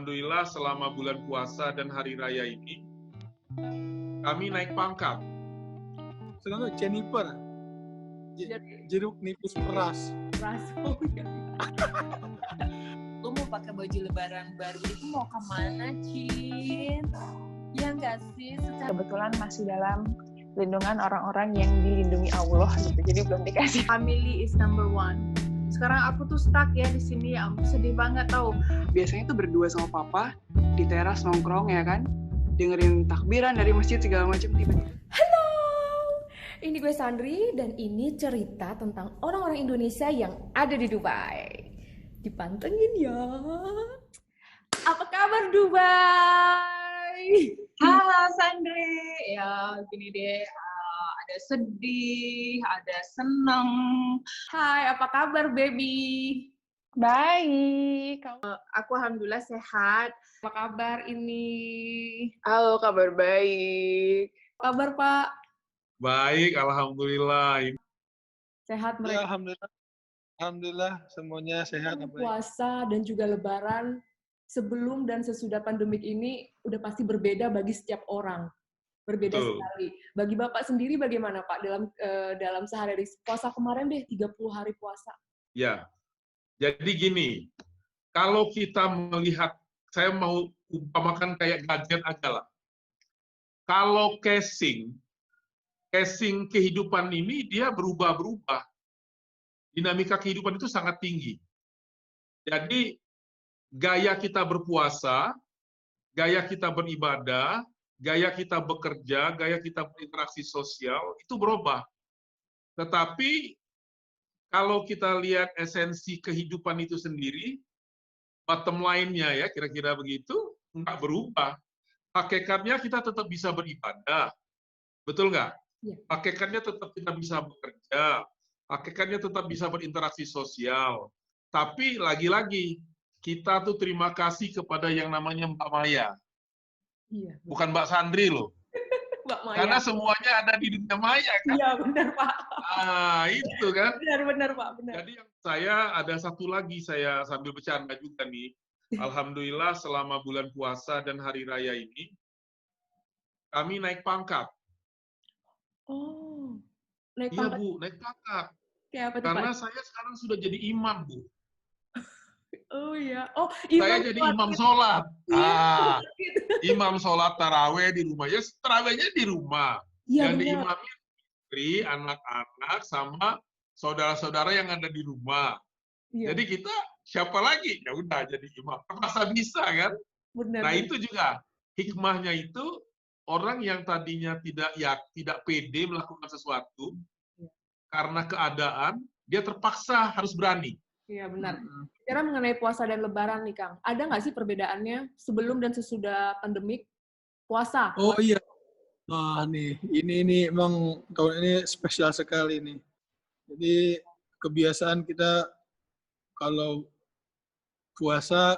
Alhamdulillah selama bulan puasa dan hari raya ini, kami naik pangkat. Sekarang Jennifer, jeruk nipis peras. Oh, ya. Lu mau pakai baju lebaran baru itu mau kemana, Cin? Ya nggak sih? Kebetulan masih dalam lindungan orang-orang yang dilindungi Allah gitu, jadi belum dikasih. Family is number one. Sekarang aku tuh stuck ya di sini, ya ampun sedih banget tau. Biasanya tuh berdua sama papa di teras nongkrong ya kan, dengerin takbiran dari masjid segala macam tiba-tiba. Halo, ini gue Sandri dan ini cerita tentang orang-orang Indonesia yang ada di Dubai. Dipantengin ya. Apa kabar Dubai? Halo Sandri, ya gini deh, ada sedih, ada seneng. Hai, apa kabar baby? Baik, kamu? Aku alhamdulillah sehat. Apa kabar ini? Halo, kabar baik. Apa kabar Pak? Baik, Alhamdulillah. Sehat Ya, mereka? alhamdulillah semuanya sehat. Puasa dan juga Lebaran sebelum dan sesudah pandemik ini udah pasti berbeda bagi setiap orang. Berbeda Betul. sekali. Bagi Bapak sendiri bagaimana Pak dalam sehari-hari puasa kemarin deh 30 hari puasa? Ya, jadi gini, kalau kita melihat, saya mau umpamakan kayak gadget aja lah. Kalau casing kehidupan ini dia berubah-berubah. Dinamika kehidupan itu sangat tinggi. Jadi gaya kita berpuasa, gaya kita beribadah, gaya kita bekerja, gaya kita berinteraksi sosial itu berubah. Tetapi kalau kita lihat esensi kehidupan itu sendiri, bottom line-nya ya kira-kira begitu, nggak berubah. Hakikatnya kita tetap bisa beribadah, betul nggak? Iya. Hakikatnya tetap kita bisa bekerja, hakikatnya tetap bisa berinteraksi sosial. Tapi lagi-lagi, kita tuh terima kasih kepada yang namanya Mbak Maya. Iya. Bukan Mbak Sandri loh. Mbak Maya. Karena semuanya ada di dunia maya kan. Iya benar Pak. Ah, itu kan. Benar Pak, benar. Jadi yang saya ada satu lagi, saya sambil bercanda juga nih. Alhamdulillah selama bulan puasa dan hari raya ini, kami naik pangkat. Oh. Naik Iya pangkat Bu, naik pangkat. kayak apa tuh Karena Pak? saya sekarang sudah jadi imam Bu. Oh iya. Oh, Saya jadi imam sholat. Iya. Imam sholat taraweh di rumah. Ya tarawehnya di rumah. Iya Yang benar. diimami istri, anak-anak, sama saudara-saudara yang ada di rumah. Iya. Jadi kita siapa lagi? Ya udah jadi imam. Terpaksa bisa kan? Benar. Nah itu juga hikmahnya itu orang yang tadinya tidak pede melakukan sesuatu Iya. karena keadaan dia terpaksa harus berani. Iya benar. Bicara mengenai puasa dan Lebaran nih Kang, ada nggak sih perbedaannya sebelum dan sesudah pandemik puasa? Oh iya. Nah nih, ini emang tahun ini spesial sekali nih. Jadi kebiasaan kita kalau puasa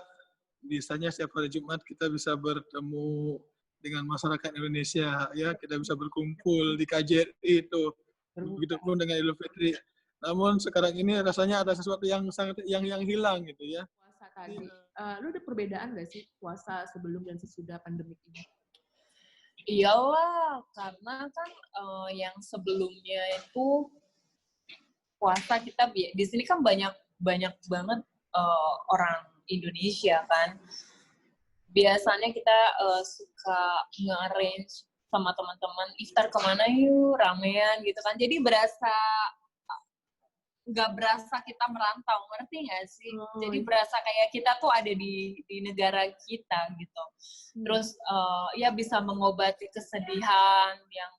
biasanya setiap hari Jumat kita bisa bertemu dengan masyarakat Indonesia ya, kita bisa berkumpul di KJRI itu. Begitupun dengan Idul Fitri. Namun sekarang ini rasanya ada sesuatu yang sangat yang hilang gitu ya. Puasa tadi, lu ada perbedaan nggak sih puasa sebelum dan sesudah pandemik ini? Iyalah, karena kan yang sebelumnya itu puasa kita di sini kan banyak banget orang Indonesia kan. Biasanya kita suka nge-arrange sama teman-teman iftar kemana yuk, ramean gitu kan. Jadi nggak berasa kita merantau, ngerti nggak sih? Jadi berasa kayak kita tuh ada di negara kita gitu. Terus ya bisa mengobati kesedihan yang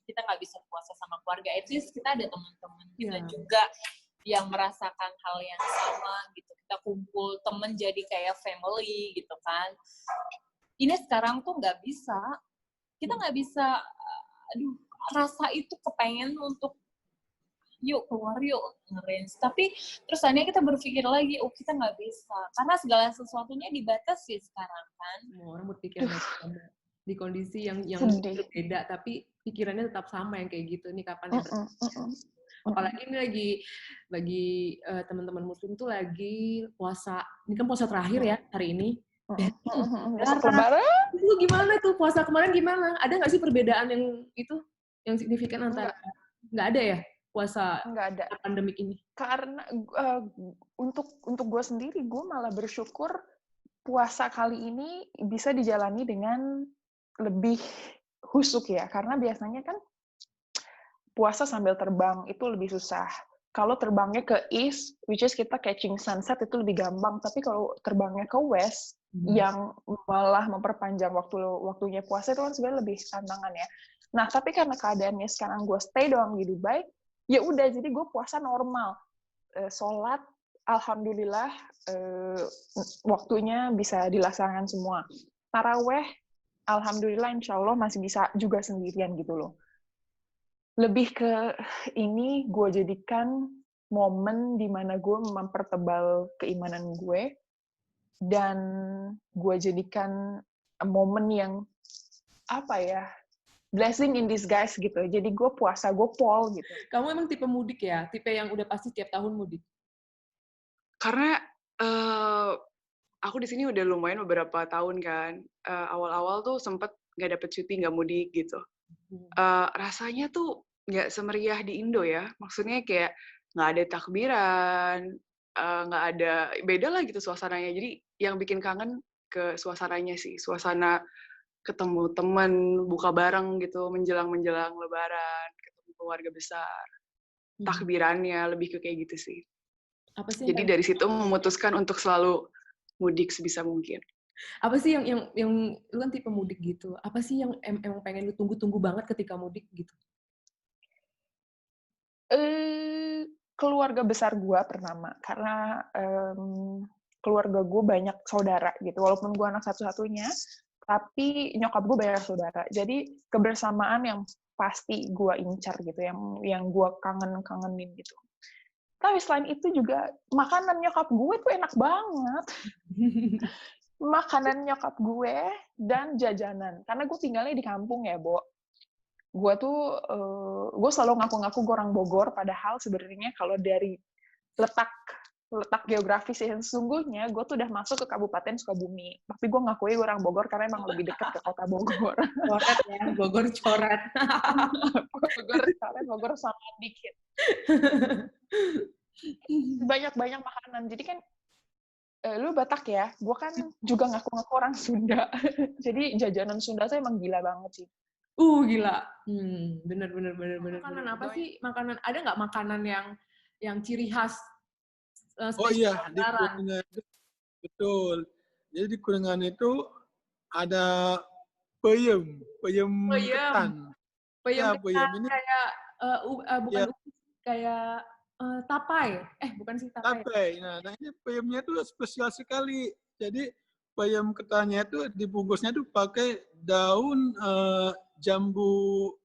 kita nggak bisa puasa sama keluarga. At least kita ada teman-teman kita juga yang merasakan hal yang sama gitu. Kita kumpul temen jadi kayak family gitu kan. Ini sekarang tuh nggak bisa. Kita nggak bisa, rasa itu kepengen untuk yuk keluar yuk nge-range. Tapi terus akhirnya kita berpikir lagi, kita nggak bisa. Karena segala sesuatunya dibatasi sekarang kan. Semua orang berpikir di kondisi yang Sedih. berbeda, tapi pikirannya tetap sama yang kayak gitu. Ini kapan ya? Apalagi ini bagi teman-teman muslim tuh lagi puasa. Ini kan puasa terakhir ya hari ini. Besok lebaran? Itu gimana tuh puasa kemarin gimana? Ada nggak sih perbedaan yang signifikan antara nggak ada ya puasa Nggak ada. pandemik ini? Karena untuk gue sendiri, gue malah bersyukur puasa kali ini bisa dijalani dengan lebih husuk ya. Karena biasanya kan puasa sambil terbang itu lebih susah. Kalau terbangnya ke east, which is kita catching sunset, itu lebih gampang. Tapi kalau terbangnya ke west, yang malah memperpanjang waktunya puasa, itu kan sebenarnya lebih tantangan ya. Nah, tapi karena keadaannya sekarang gue stay doang di Dubai, ya udah, jadi gue puasa normal. Sholat, alhamdulillah, waktunya bisa dilaksanakan semua. Taraweh, alhamdulillah, insya Allah masih bisa juga sendirian gitu loh. Lebih ke ini gue jadikan momen di mana gue mempertebal keimanan gue, dan gue jadikan momen yang apa ya, blessing in disguise gitu. Jadi gue puasa, gue pol gitu. Kamu emang tipe mudik ya? Tipe yang udah pasti tiap tahun mudik? Karena aku di sini udah lumayan beberapa tahun kan. Awal-awal tuh sempet nggak dapet cuti, nggak mudik gitu. Rasanya tuh nggak semeriah di Indo ya. Maksudnya kayak nggak ada takbiran, nggak ada, beda lah gitu suasananya. Jadi yang bikin kangen ke suasananya sih. Suasana ketemu teman, buka bareng gitu, menjelang-menjelang Lebaran, ketemu keluarga besar. Takbirannya lebih ke kayak gitu sih. Apa sih? Jadi dari situ memutuskan untuk selalu mudik sebisa mungkin. Apa sih yang lu kan tipe mudik gitu? Apa sih yang emang pengen lu tunggu-tunggu banget ketika mudik gitu? Keluarga besar gue pertama, karena keluarga gue banyak saudara gitu. Walaupun gue anak satu-satunya, tapi nyokap gue banyak saudara. Jadi kebersamaan yang pasti gue incar gitu, yang gue kangenin gitu. Tapi selain itu juga makanan nyokap gue tuh enak banget. Makanan nyokap gue dan jajanan. Karena gue tinggalnya di kampung ya, Bo. Gue selalu ngaku-ngaku gue orang Bogor, padahal sebenarnya kalau dari letak geografis yang sesungguhnya, gue tuh udah masuk ke Kabupaten Sukabumi. Tapi gue ngakui gue orang Bogor karena emang lebih dekat ke kota Bogor. Coret ya, Bogor coret. Bogor sama dikit. Banyak makanan. Jadi kan, lu Batak ya, gue kan juga ngaku-ngaku orang Sunda. Jadi jajanan Sunda tuh emang gila banget sih. Gila. Bener. Makanan apa sih? Ada nggak makanan yang ciri khas? Oh iya, di Kuningan itu, betul. Jadi di Kuningan itu ada peyem ketan. Peyem ketan ini kayak bukan ya, kayak tapai. Bukan sih tapai. tapai. Nah ini peyemnya itu spesial sekali. Jadi peyem ketannya itu dibungkusnya itu pakai daun jambu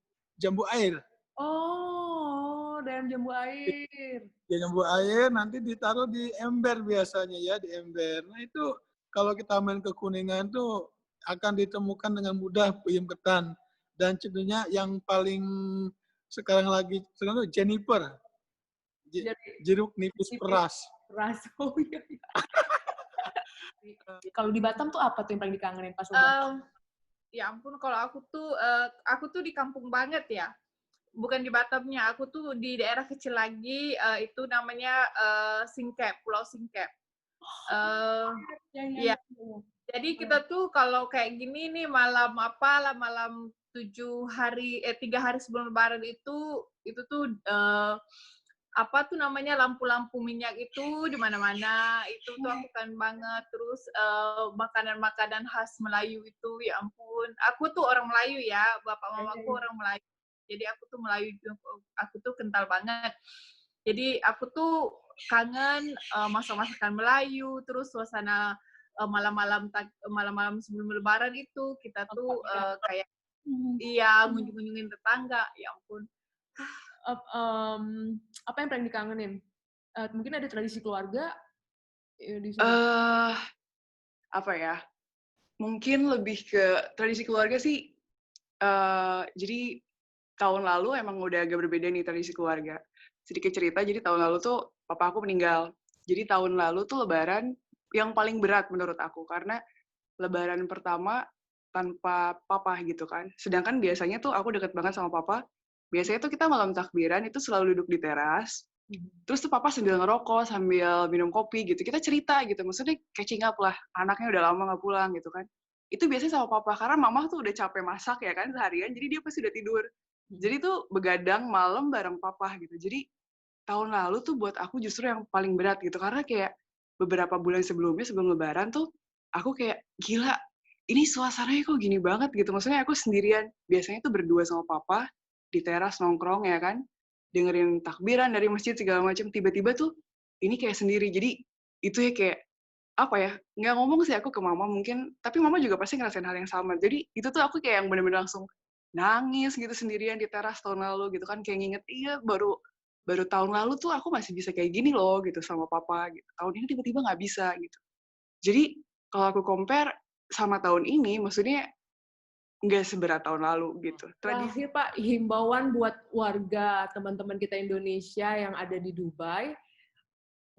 air. Oh, daun jambu air. Jambu air nanti ditaruh di ember biasanya ya, di ember. Nah itu kalau kita main ke Kuningan tuh akan ditemukan dengan mudah peyem ketan. Dan cenderungnya yang paling sekarang itu Jennifer. Jeruk nipis peras. Oh iya. Kalau di Batam tuh apa tuh yang paling dikangenin pas Ya ampun, kalau aku tuh di kampung banget ya. Bukan di Batamnya, aku tuh di daerah kecil lagi, itu namanya Singkep, Pulau Singkep. Ya. Jadi kita tuh kalau kayak gini nih malam 3 hari sebelum Lebaran itu tuh apa tuh namanya, lampu-lampu minyak itu di mana-mana, itu tuh aku kangen banget. Terus makanan-makanan khas Melayu itu, ya ampun, aku tuh orang Melayu ya, bapak mamaku orang Melayu, jadi aku tuh Melayu, aku tuh kental banget. Jadi aku tuh kangen masak-masakan Melayu, terus suasana malam-malam sebelum Lebaran itu kita tuh kayak ngunjung-ngunjungin tetangga, ya ampun. Apa yang paling dikangenin? Mungkin ada tradisi keluarga di sini. Apa ya? Mungkin lebih ke tradisi keluarga sih. Jadi tahun lalu emang udah agak berbeda nih tradisi keluarga. Sedikit cerita, jadi tahun lalu tuh papa aku meninggal. Jadi tahun lalu tuh Lebaran yang paling berat menurut aku, karena lebaran pertama tanpa papa gitu kan. Sedangkan biasanya tuh aku deket banget sama papa. Biasanya tuh kita malam takbiran itu selalu duduk di teras. Terus tuh papa sambil ngerokok, sambil minum kopi gitu. Kita cerita gitu. Maksudnya catching up lah. Anaknya udah lama nggak pulang gitu kan. Itu biasanya sama papa. Karena mama tuh udah capek masak ya kan seharian. Jadi dia pasti udah tidur. Jadi tuh begadang malam bareng papa gitu. Jadi tahun lalu tuh buat aku justru yang paling berat gitu. Karena kayak beberapa bulan sebelumnya, sebelum lebaran tuh, aku kayak, gila, ini suasananya kok gini banget gitu. Maksudnya aku sendirian. Biasanya tuh berdua sama papa, di teras nongkrong ya kan. Dengerin takbiran dari masjid segala macam. Tiba-tiba tuh, ini kayak sendiri. Jadi, itu ya kayak, apa ya, nggak ngomong sih aku ke mama mungkin, tapi mama juga pasti ngerasain hal yang sama. Jadi, itu tuh aku kayak yang bener-bener langsung nangis gitu sendirian di teras tahun lalu gitu kan. Kayak nginget, iya baru tahun lalu tuh aku masih bisa kayak gini loh gitu sama papa gitu. Tahun ini tiba-tiba nggak bisa gitu. Jadi kalau aku compare sama tahun ini, maksudnya nggak seberat tahun lalu gitu. Terakhir Pak, himbauan buat warga teman-teman kita Indonesia yang ada di Dubai,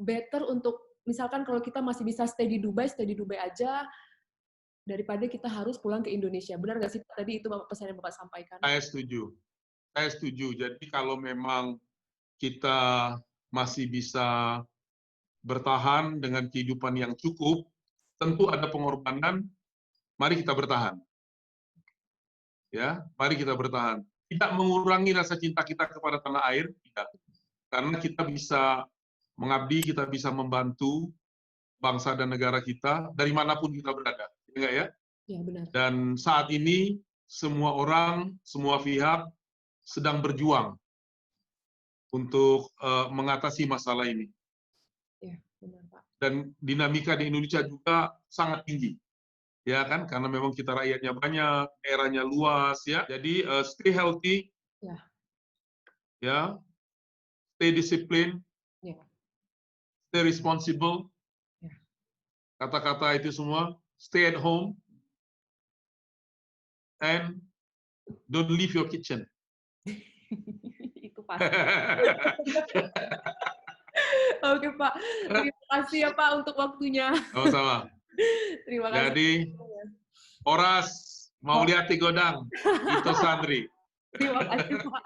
better untuk misalkan kalau kita masih bisa stay di Dubai aja daripada kita harus pulang ke Indonesia. Benar nggak sih Pak? Tadi itu pesan yang Bapak sampaikan. Saya setuju. Jadi kalau memang kita masih bisa bertahan dengan kehidupan yang cukup, tentu ada pengorbanan, mari kita bertahan. Ya, mari kita bertahan. Tidak mengurangi rasa cinta kita kepada tanah air, tidak. Karena kita bisa mengabdi, kita bisa membantu bangsa dan negara kita dari manapun kita berada. Enggak ya? Ya, benar. Dan saat ini semua orang, semua pihak sedang berjuang untuk mengatasi masalah ini. Ya, benar Pak. Dan dinamika di Indonesia juga sangat tinggi. Ya kan, karena memang kita rakyatnya banyak, daerahnya luas ya. Jadi stay healthy. Ya. Ya. Stay discipline. Ya. Stay responsible. Ya. Kata-kata itu semua, stay at home. And don't leave your kitchen. Itu pasti. Oke Pak, terima kasih ya Pak untuk waktunya. Sama-sama. Terima kasih. Jadi, Oras mau lihat Tigodang, itu Sandri. Terima kasih Pak.